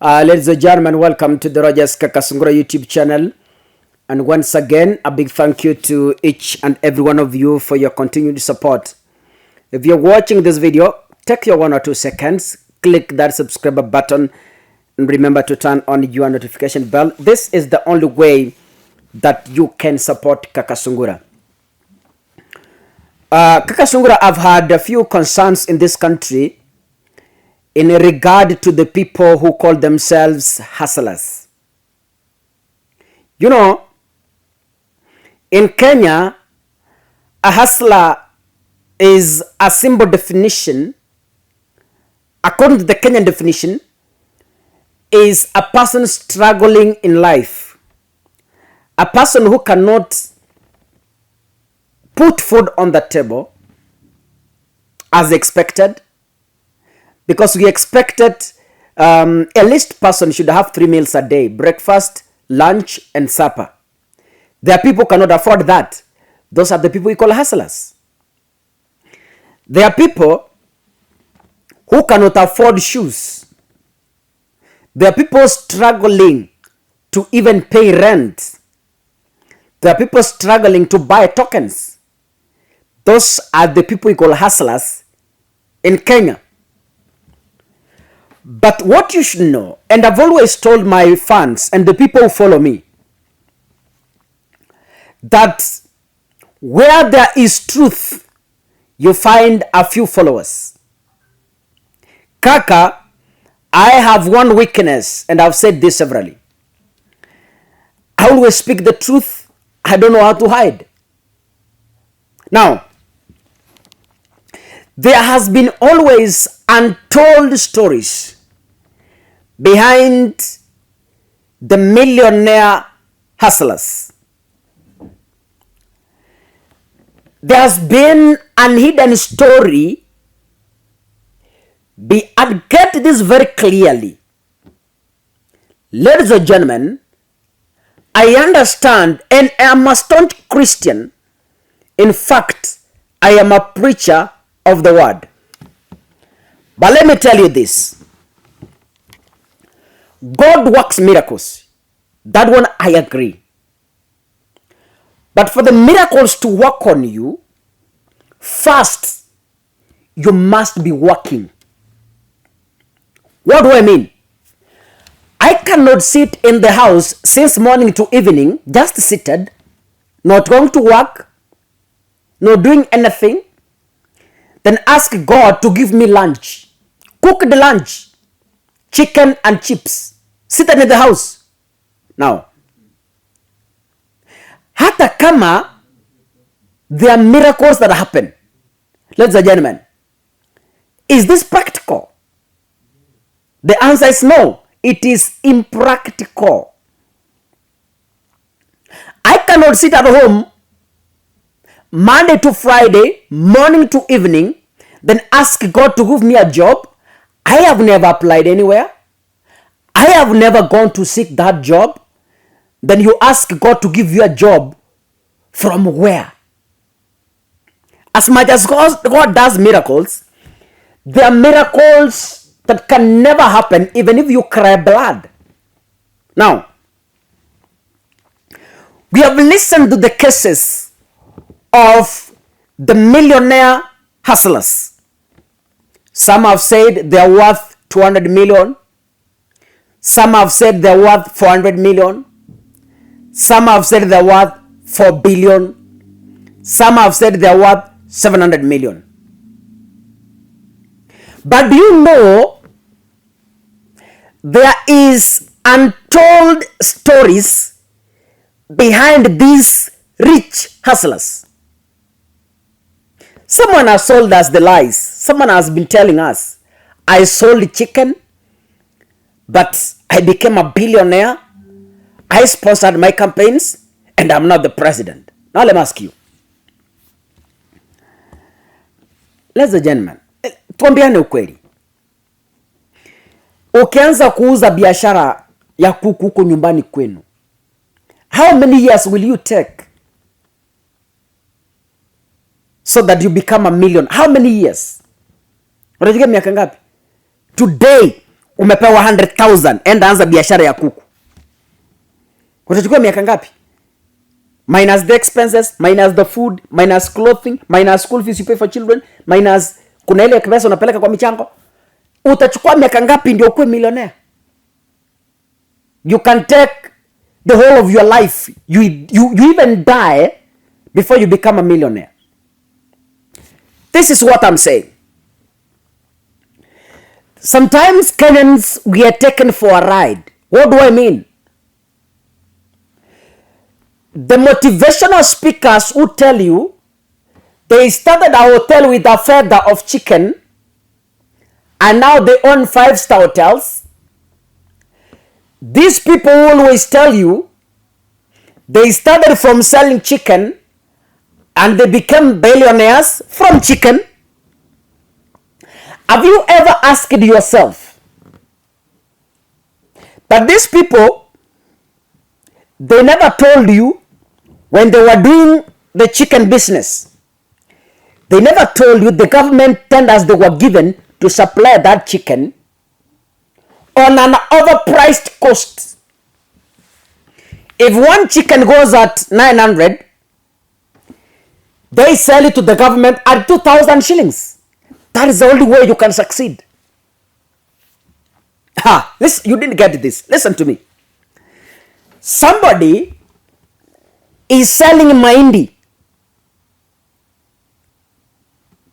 Ladies and gentlemen, welcome to the Kakasungura YouTube channel. And once again, a big thank you to each and every one of you for your continued support. If you're watching this video, take your 1 or 2 seconds, click that subscribe button, and remember to turn on your notification bell. This is the only way that you can support Kakasungura. Kakasungura have had a few concerns in this country in regard to the people who call themselves hustlers. You know, in Kenya, a hustler is a simple definition, according to the Kenyan definition, is a person struggling in life. A person who cannot put food on the table as expected, because we expected a least person should have 3 meals a day: breakfast, lunch, and supper. There are people who cannot afford that. Those are the people we call hustlers. There are people who cannot afford shoes. There are people struggling to even pay rent. There are people struggling to buy tokens. Those are the people we call hustlers in Kenya. But what you should know, and I've always told my fans and the people who follow me, that where there is truth, you find a few followers. Kaka, I have one weakness, and I've said this severally. I always speak the truth. I don't know how to hide. Now, there has been always untold stories behind the millionaire hustlers. There has been an hidden story. And get this very clearly. Ladies and gentlemen, I understand, and I am a staunch Christian. In fact, I am a preacher of the word. But let me tell you this. God works miracles. That one I agree. But for the miracles to work on you, first, you must be working. What do I mean? I cannot sit in the house since morning to evening, just seated, not going to work, not doing anything, then ask God to give me lunch. Cook the lunch, chicken and chips, seated in the house. Now, hata kama there are miracles that happen, ladies and gentlemen, is this practical? The answer is no. It is impractical. I cannot sit at home Monday to Friday, morning to evening, then ask God to give me a job. I have never applied anywhere. I have never gone to seek that job. Then you ask God to give you a job from where? As much as God does miracles, there are miracles that can never happen even if you cry blood. Now, we have listened to the cases of the millionaire hustlers. Some have said they are worth 200 million. Some have said they are worth 400 million. Some have said they are worth 4 billion. Some have said they are worth 700 million. But do you know there is untold stories behind these rich hustlers? Someone has sold us the lies. Someone has been telling us, I sold chicken, but I became a billionaire. I sponsored my campaigns, and I'm not the president. Now let me ask you, ladies and gentlemen, tuambiane ukweli. Ukianza kuuza biashara ya kuku huko nyumbani kwenu, how many years will you take so that you become a million? How many years? Unajua miaka ngapi? Today, umepewa 100,000, enda anza biashara ya kuku. Utachukua miaka ngapi? Minus the expenses, minus the food, minus clothing, minus school fees you pay for children, minus kuna ile pesa unapeleka kwa michango. Utachukua miaka ngapi ndio ukuwe millionaire? You can take the whole of your life. You even die before you become a millionaire. This is what I'm saying. Sometimes Kenyans, we are taken for a ride. What do I mean? The motivational speakers who tell you they started a hotel with a feather of chicken and now they own 5-star hotels. These people always tell you they started from selling chicken and they became billionaires from chicken. Have you ever asked yourself that these people, they never told you when they were doing the chicken business, they never told you the government tenders they were given to supply that chicken on an overpriced cost. If one chicken goes at 900, they sell it to the government at 2,000 shillings. That is the only way you can succeed. You didn't get this. Listen to me. Somebody is selling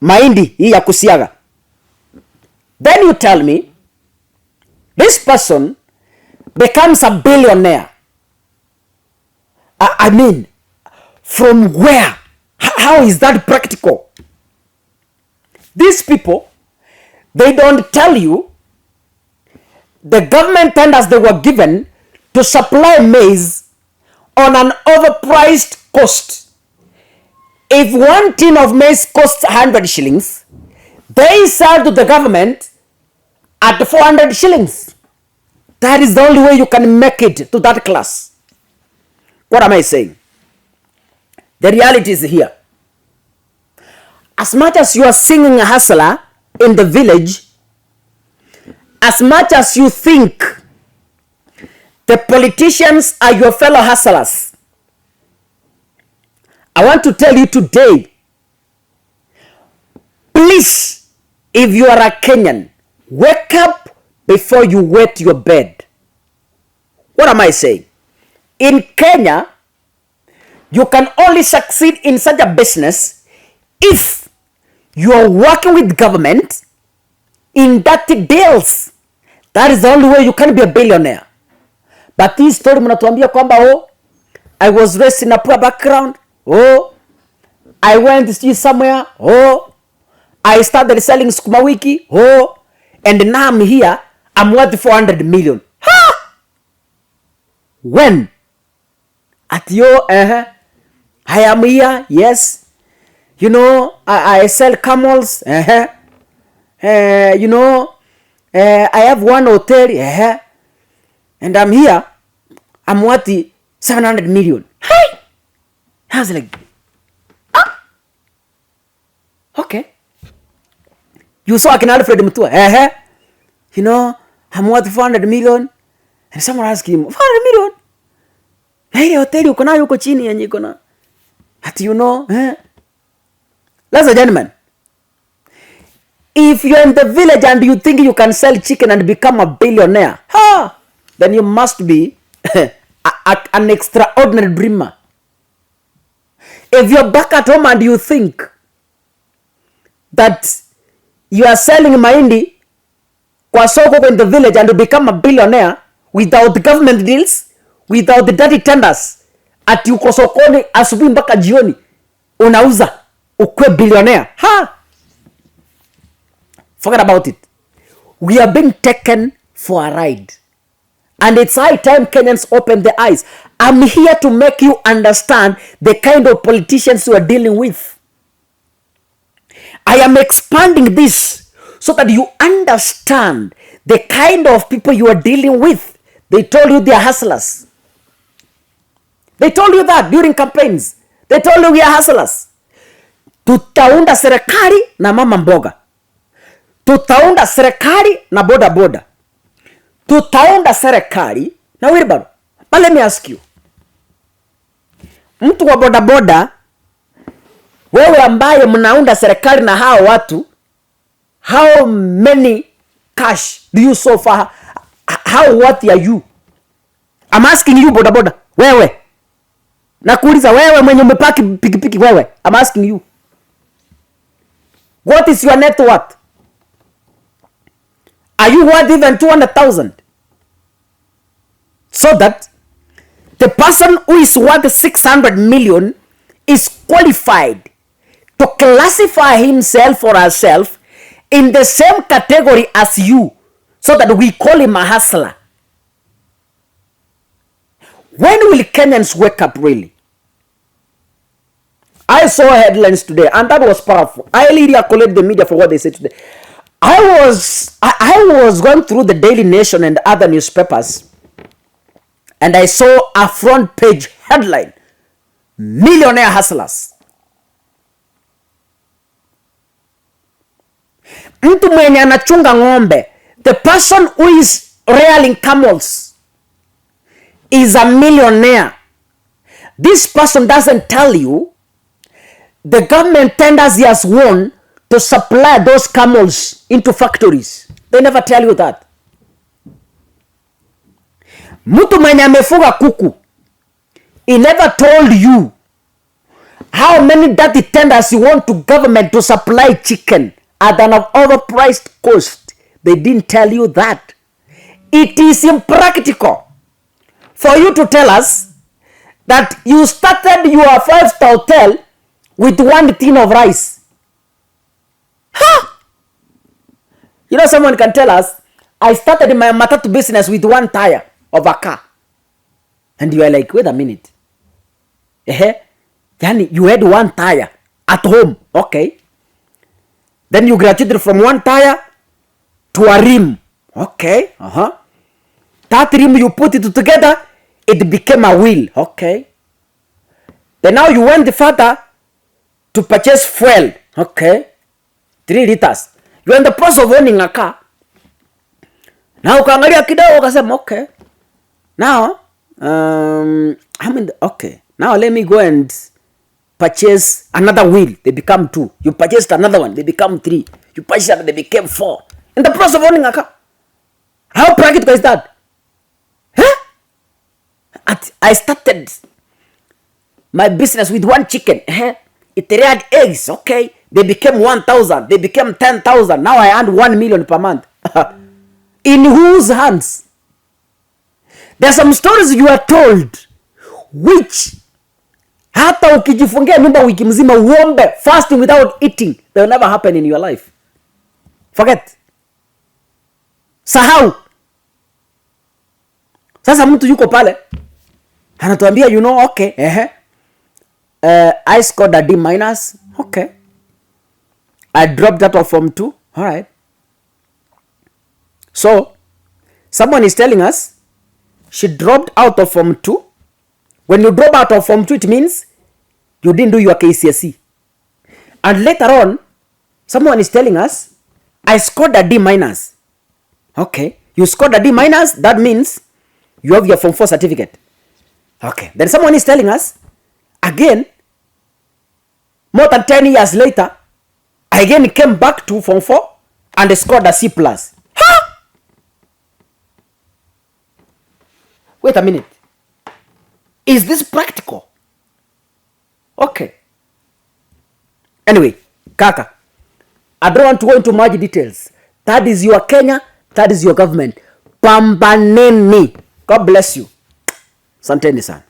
mahindi hii ya kusiaga. Then you tell me this person becomes a billionaire. I mean, from where? How is that practical? These people, they don't tell you the government tenders they were given to supply maize on an overpriced cost. If one tin of maize costs 100 shillings, they sell to the government at 400 shillings. That is the only way you can make it to that class. What am I saying? The reality is here. As much as you are singing a hustler in the village, as much as you think the politicians are your fellow hustlers, I want to tell you today, please, if you are a Kenyan, wake up before you wet your bed. What am I saying? In Kenya, you can only succeed in such a business if you are working with government in dirty deals. That is the only way you can be a billionaire. But this story mnatuambia kwamba I was raised in a poor background. I went somewhere. I started selling sukuma wiki. And now I'm here. I'm worth 400 million. When? At I am here. Yes. You know, I sell camels. You know, I have one hotel. And I'm here. I'm worth 700 million. Hi! I was like, okay. You saw Akin Alfred Mutua. You know, I'm worth 400 million. And someone asked him, 400 million? Hey, hotel yuko nayo yuko chini yenye iko na. At you know, Ladies and gentlemen, if you're in the village and you think you can sell chicken and become a billionaire, then you must be an extraordinary dreamer. If you're back at home and you think that you are selling mahindi kwa soko in the village and you become a billionaire without government deals, without the dirty tenders, ati uko sokoni asubuhi mpaka jioni unauza ukwe billionaire, forget about it. We are being taken for a ride. And it's high time Kenyans open their eyes. I'm here to make you understand the kind of politicians you are dealing with. I am expanding this so that you understand the kind of people you are dealing with. They told you they are hustlers. They told you that during campaigns. They told you we are hustlers. Tutaunda serikali na mama mboga. Tutaunda serikali na boda boda. tutaunda serikali na wheelbarrow. But let me ask you, mtu wa bodaboda, wewe ambaye mnaunda serikali na hao watu, how many cash do you so far? How worthy are you? I'm asking you bodaboda, wewe. Nakuuliza wewe mwenye umepaki pikipiki wewe. I'm asking you. What is your net worth? Are you worth even 200,000? So that the person who is worth 600 million is qualified to classify himself or herself in the same category as you, so that we call him a hustler. When will Kenyans wake up really? I saw headlines today and that was powerful. I really accolade the media for what they said today. I was going through the Daily Nation and other newspapers, and I saw a front page headline, Millionaire hustlers. Mtu mwenye anachunga ng'ombe, the person who is rearing camels is a millionaire. This person doesn't tell you the government tenders he has won to supply those camels into factories. They never tell you that. Mtu mwenye amefuga kuku, he never told you how many dirty tenders you want to government to supply chicken at an overpriced cost. They didn't tell you that. It is impractical for you to tell us that you started your 5-star hotel with 1 tin of rice. Huh? You know, someone can tell us, I started my matatu business with 1 tire of a car. And you are like, wait a minute. Yani, you had 1 tire at home. Okay. Then you graduated from 1 tire to a rim. Okay. That rim, you put it together, it became a wheel. Okay. Then now you went further to purchase fuel. Okay. 3 liters. You're in the process of owning a car. Now ukaangalia kidogo ukasema okay. Now okay. Now let me go and purchase another wheel. They become 2. You purchased another one. They become 3. You purchased another. They became 4. In the process of owning a car. How practical is that? Huh? I started my business with 1 chicken. It laid eggs. Okay. They became 1,000. They became 10,000. Now I earn 1 million per month. In whose hands? There are some stories you are told which hata ukijifungia nyumba wiki mzima uombe fasting without eating, they will never happen in your life. Forget. Sahau. Sasa mtu yuko pale anatuambia, you know, okay, I scored a D-. Okay. I dropped out of form 2. All right. So, someone is telling us she dropped out of form 2. When you drop out of form 2, it means you didn't do your KCSE. And later on, someone is telling us, I scored a D-. Okay. You scored a D-, that means you have your form 4 certificate. Okay. Then someone is telling us, again, more than 10 years later, I again came back to form 4 and scored a C+. Huh? Wait a minute. Is this practical? Okay. Anyway, Kaka, I don't want to go into much details. That is your Kenya. That is your government. Pambaneni. God bless you. Santeni sana.